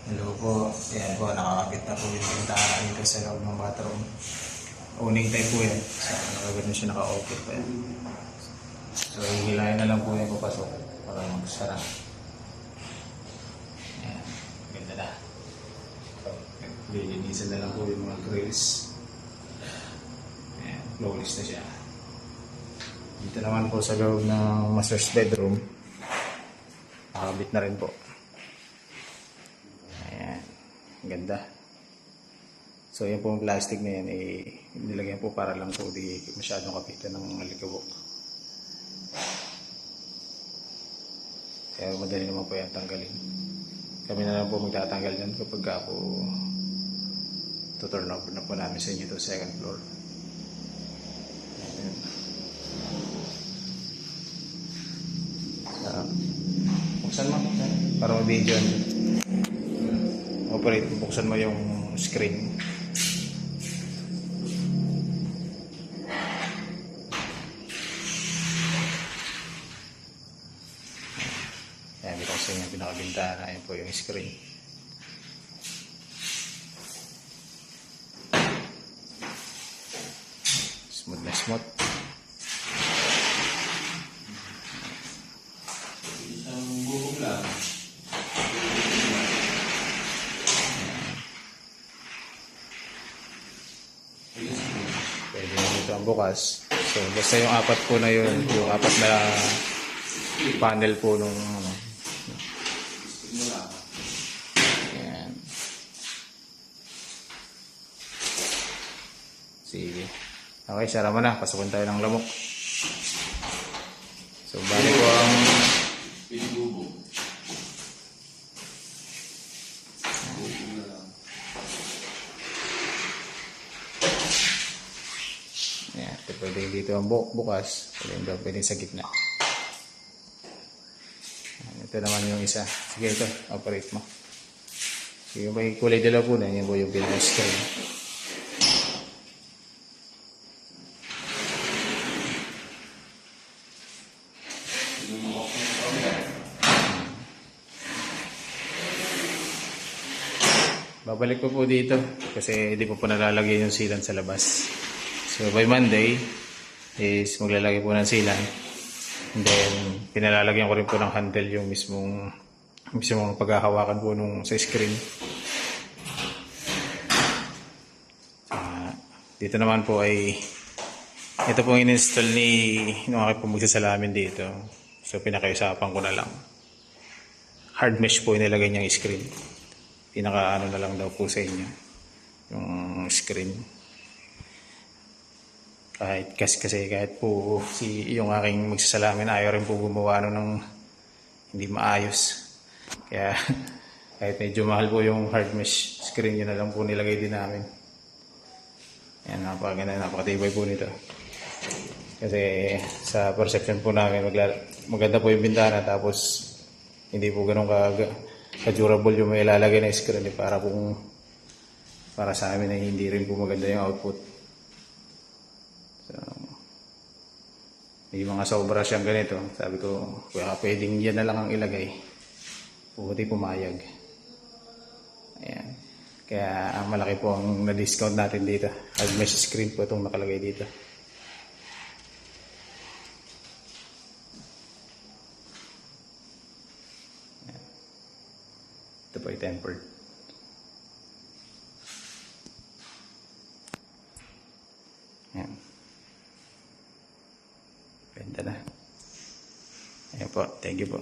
Hello po. Ayan po, nakakapit na po yung bintana dito sa loob ng bathroom. Owning type po yan. So, nakagano siya naka-open pa yan. So, hihilahin na lang po yung papasok para magsara. Ayan, ganda na. So, lilinisan na lang po yung mga grills. Ayan, flawless na siya. Dito naman po sa loob ng master's bedroom. Nakakabit na rin po. Ganda. So yan po yung plastic na yan nilagyan po para lang po di masyadong kapitan ng alikabok. Kaya madali naman po yan tanggalin. Kami na lang po magtatanggal dyan kapag po tuturn over na po namin sa inyo to second floor. Ayan. Buksan mo para mag-video nyo. Operate, buksan mo yung screen. Ayan, dito sa yung pinakabintana. Ayan po yung screen. Smooth na smooth. Isang bubog lang. Pwede na dito ang bukas. So, basta yung apat po na yun, yung apat na panel po nung ayan. Sige. Okay, sara mo na. Pasukin tayo ng lamok. So, bali ko ang Pinibubog. ayan, pwede dito ang bukas. Pwede sa gitna. Ayan, ito naman yung isa. Sige, ito. Operate mo. Sige, may kulay dalaw po na. Yan po yung pinaka-screen. Babalik ko po dito kasi hindi po nalalagay yung sealant sa labas. So by Monday is maglalagay po ng sealant. And then pinalalagyan ko rin po ng handle yung mismong paghahawakan po nung sa screen. Dito naman po ay ito pong in-install nung aking pong magsasalamin dito. So pinakaiusapan ko na lang. Hard mesh po inilagay niyang screen. Pinaka ano na lang daw po sa inyo yung screen. Kasi kahit po yung aking magsasalamin ayaw rin po gumawa ng hindi maayos. Kaya kahit medyo mahal po yung hard mesh screen, yun na lang po nilagay din namin. Yan, napakaganda, napakatibay po nito. Kasi sa perception po namin maganda po yung bintana, tapos hindi po ganun ka-durable yung may ilalagay na screen para sa amin ay hindi rin po maganda yung output. So, may mga sobra siyang ganito. Sabi ko, pwedeng yan na lang ang ilagay. Puti pumayag. Ayan. Kaya ang malaki po ang na-discount natin dito. Hard mesh screen po itong nakalagay dito. Ito po ay tempered. Ayan. Ganda na. Ayan po. Thank you po.